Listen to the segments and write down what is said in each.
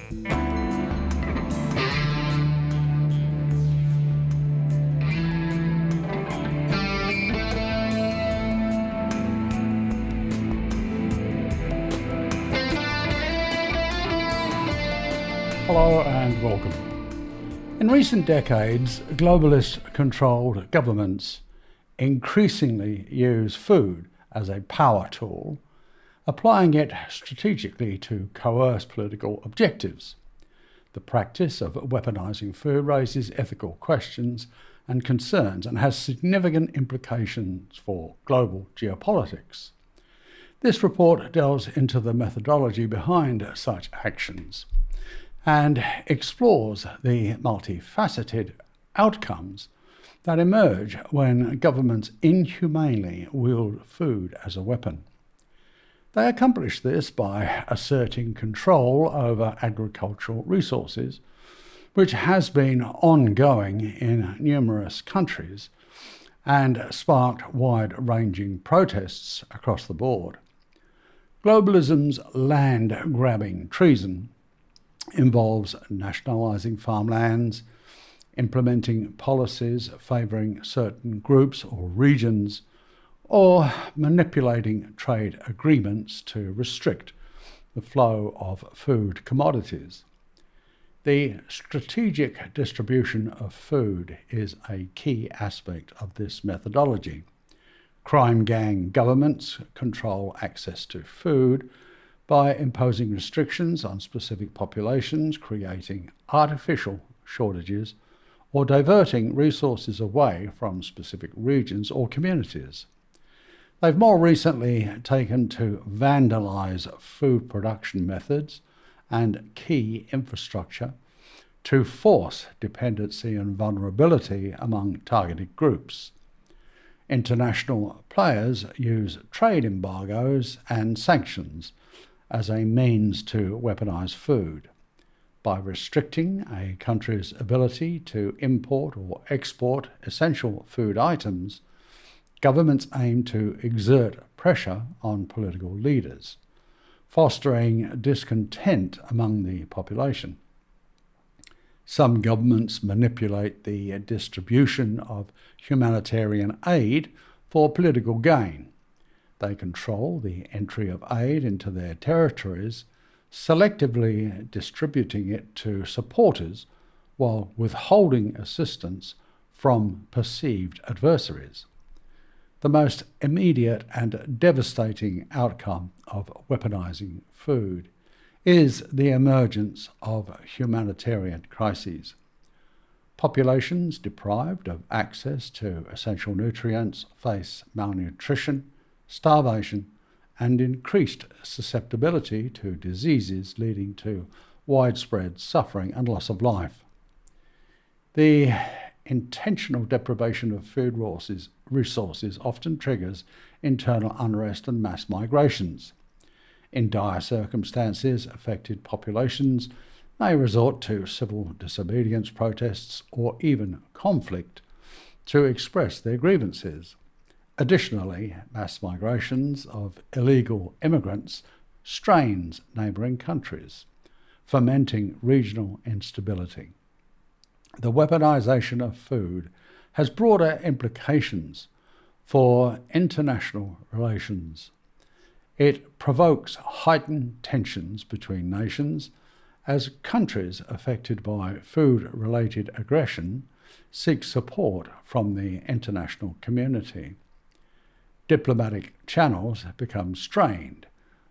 Hello and welcome. In recent decades, globalist-controlled governments increasingly use food as a power tool, applying it strategically to coerce political objectives. The practice of weaponizing food raises ethical questions and concerns and has significant implications for global geopolitics. This report delves into the methodology behind such actions and explores the multifaceted outcomes that emerge when governments inhumanely wield food as a weapon. They accomplish this by asserting control over agricultural resources, which has been ongoing in numerous countries and sparked wide-ranging protests across the board. Globalism's land-grabbing treason involves nationalising farmlands, implementing policies favouring certain groups or regions, or manipulating trade agreements to restrict the flow of food commodities. The strategic distribution of food is a key aspect of this methodology. Crime gang governments control access to food by imposing restrictions on specific populations, creating artificial shortages, or diverting resources away from specific regions or communities. They've more recently taken to vandalise food production methods and key infrastructure to force dependency and vulnerability among targeted groups. International players use trade embargoes and sanctions as a means to weaponize food. By restricting a country's ability to import or export essential food items, governments aim to exert pressure on political leaders, fostering discontent among the population. Some governments manipulate the distribution of humanitarian aid for political gain. They control the entry of aid into their territories, selectively distributing it to supporters while withholding assistance from perceived adversaries. The most immediate and devastating outcome of weaponizing food is the emergence of humanitarian crises. Populations deprived of access to essential nutrients face malnutrition, starvation, and increased susceptibility to diseases leading to widespread suffering and loss of life. The intentional deprivation of food resources often triggers internal unrest and mass migrations. In dire circumstances, affected populations may resort to civil disobedience protests or even conflict to express their grievances. Additionally, mass migrations of illegal immigrants strains neighbouring countries, fomenting regional instability. The weaponization of food has broader implications for international relations. It provokes heightened tensions between nations as countries affected by food-related aggression seek support from the international community. Diplomatic channels become strained,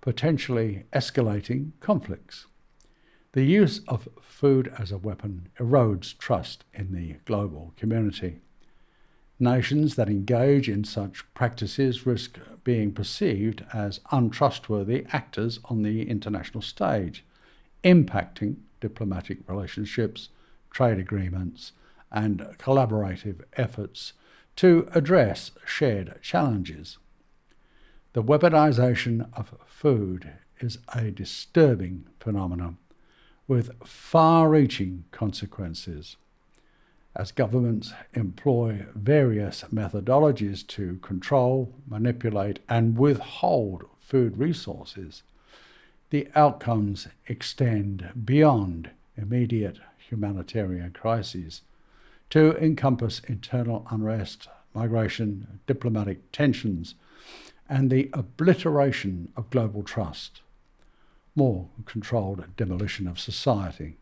potentially escalating conflicts. The use of food as a weapon erodes trust in the global community. Nations that engage in such practices risk being perceived as untrustworthy actors on the international stage, impacting diplomatic relationships, trade agreements, and collaborative efforts to address shared challenges. The weaponization of food is a disturbing phenomenon with far-reaching consequences. As governments employ various methodologies to control, manipulate, and withhold food resources, the outcomes extend beyond immediate humanitarian crises to encompass internal unrest, migration, diplomatic tensions, and the obliteration of global trust, more controlled demolition of society.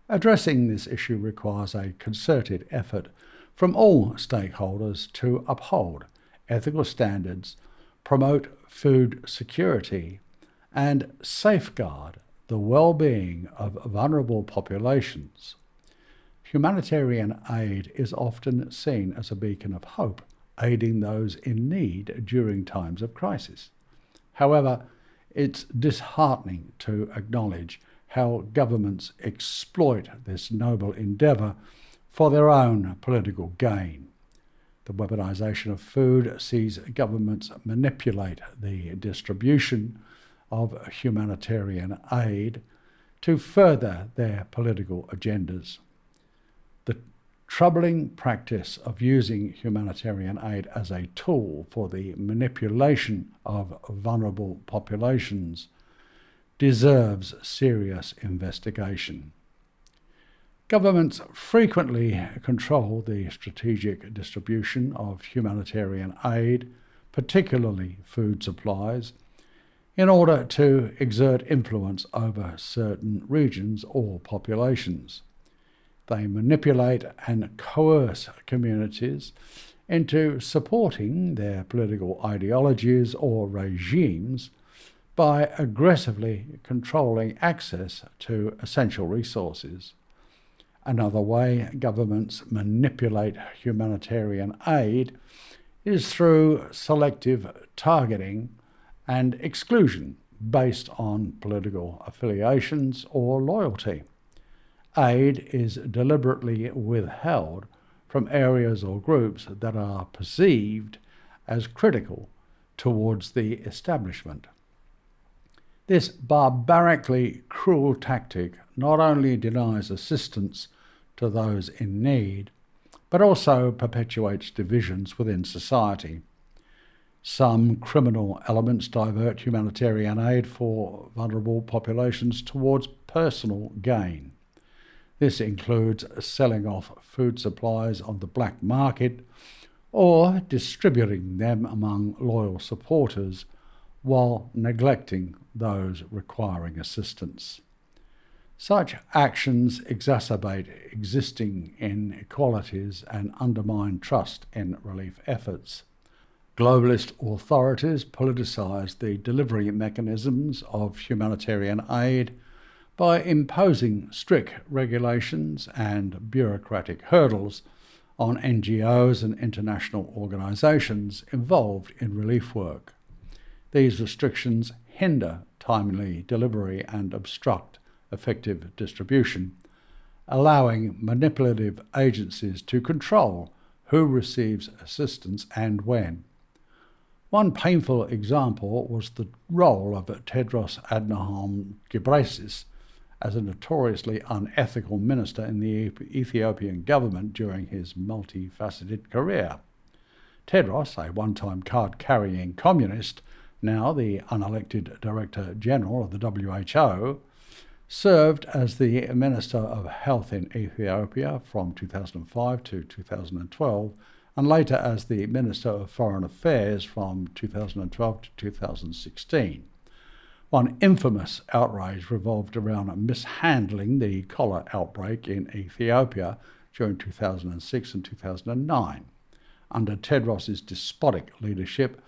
Addressing this issue requires a concerted effort from all stakeholders to uphold ethical standards, promote food security, and safeguard the well-being of vulnerable populations. Humanitarian aid is often seen as a beacon of hope, aiding those in need during times of crisis. However, it's disheartening to acknowledge how governments exploit this noble endeavour for their own political gain. The weaponization of food sees governments manipulate the distribution of humanitarian aid to further their political agendas. The troubling practice of using humanitarian aid as a tool for the manipulation of vulnerable populations deserves serious investigation. Governments frequently control the strategic distribution of humanitarian aid, particularly food supplies, in order to exert influence over certain regions or populations. They manipulate and coerce communities into supporting their political ideologies or regimes by aggressively controlling access to essential resources. Another way governments manipulate humanitarian aid is through selective targeting and exclusion based on political affiliations or loyalty. Aid is deliberately withheld from areas or groups that are perceived as critical towards the establishment. This barbarically cruel tactic not only denies assistance to those in need, but also perpetuates divisions within society. Some criminal elements divert humanitarian aid for vulnerable populations towards personal gain. This includes selling off food supplies on the black market or distributing them among loyal supporters while neglecting those requiring assistance. Such actions exacerbate existing inequalities and undermine trust in relief efforts. Globalist authorities politicise the delivery mechanisms of humanitarian aid by imposing strict regulations and bureaucratic hurdles on NGOs and international organisations involved in relief work. These restrictions hinder timely delivery and obstruct effective distribution, allowing manipulative agencies to control who receives assistance and when. One painful example was the role of Tedros Adhanom Ghebreyesus as a notoriously unethical minister in the Ethiopian government during his multifaceted career. Tedros, a one-time card-carrying communist, now the unelected Director General of the WHO, served as the Minister of Health in Ethiopia from 2005 to 2012, and later as the Minister of Foreign Affairs from 2012 to 2016. One infamous outrage revolved around mishandling the cholera outbreak in Ethiopia during 2006 and 2009. Under Tedros's despotic leadership,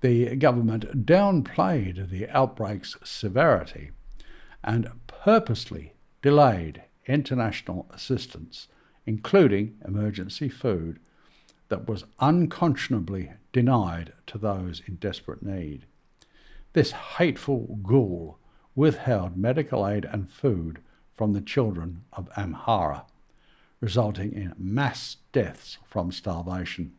the government downplayed the outbreak's severity and purposely delayed international assistance, including emergency food, that was unconscionably denied to those in desperate need. This hateful ghoul withheld medical aid and food from the children of Amhara, resulting in mass deaths from starvation.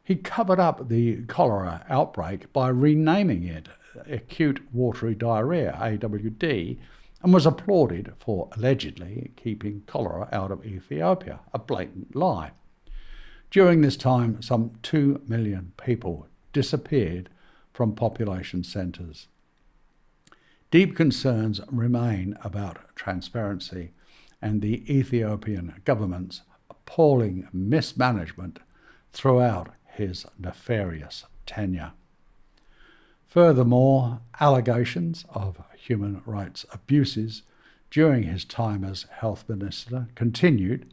He covered up the cholera outbreak by renaming it acute watery diarrhea, AWD, and was applauded for allegedly keeping cholera out of Ethiopia, a blatant lie. During this time, some 2 million people disappeared from population centres. Deep concerns remain about transparency and the Ethiopian government's appalling mismanagement throughout his nefarious tenure. Furthermore, allegations of human rights abuses during his time as health minister continued,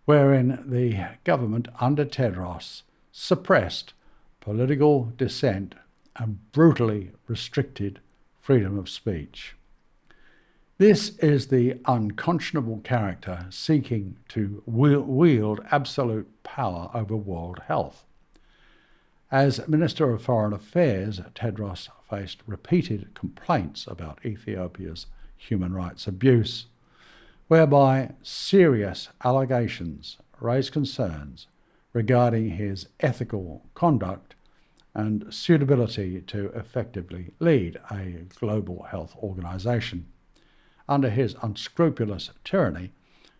wherein the government under Tedros suppressed political dissent and brutally restricted freedom of speech. This is the unconscionable character seeking to wield absolute power over world health. As Minister of Foreign Affairs, Tedros faced repeated complaints about Ethiopia's human rights abuse, whereby serious allegations raised concerns regarding his ethical conduct and suitability to effectively lead a global health organisation. Under his unscrupulous tyranny,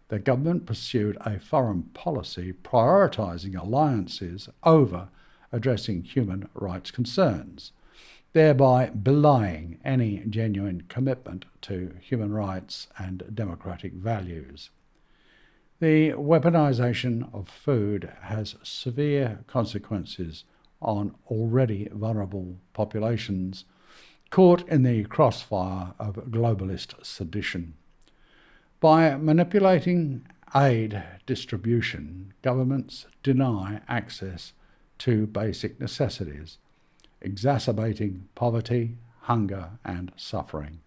the government pursued a foreign policy prioritising alliances over addressing human rights concerns, thereby belying any genuine commitment to human rights and democratic values. The weaponization of food has severe consequences on already vulnerable populations caught in the crossfire of globalist sedition. By manipulating aid distribution, governments deny access to basic necessities, exacerbating poverty, hunger, and suffering.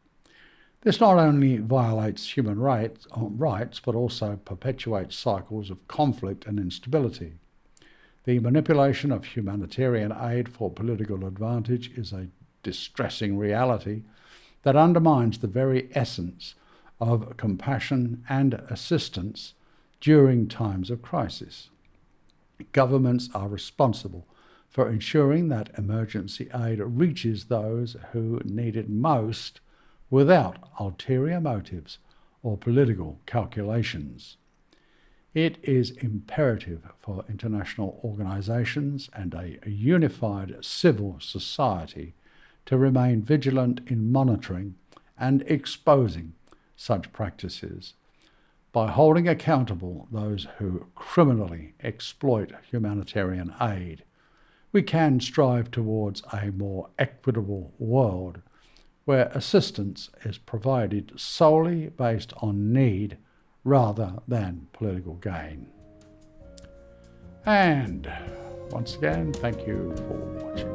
This not only violates human rights, but also perpetuates cycles of conflict and instability. The manipulation of humanitarian aid for political advantage is a distressing reality that undermines the very essence of compassion and assistance during times of crisis. Governments are responsible for ensuring that emergency aid reaches those who need it most without ulterior motives or political calculations. It is imperative for international organisations and a unified civil society to remain vigilant in monitoring and exposing such practices. By holding accountable those who criminally exploit humanitarian aid, we can strive towards a more equitable world where assistance is provided solely based on need rather than political gain. And once again, thank you for watching.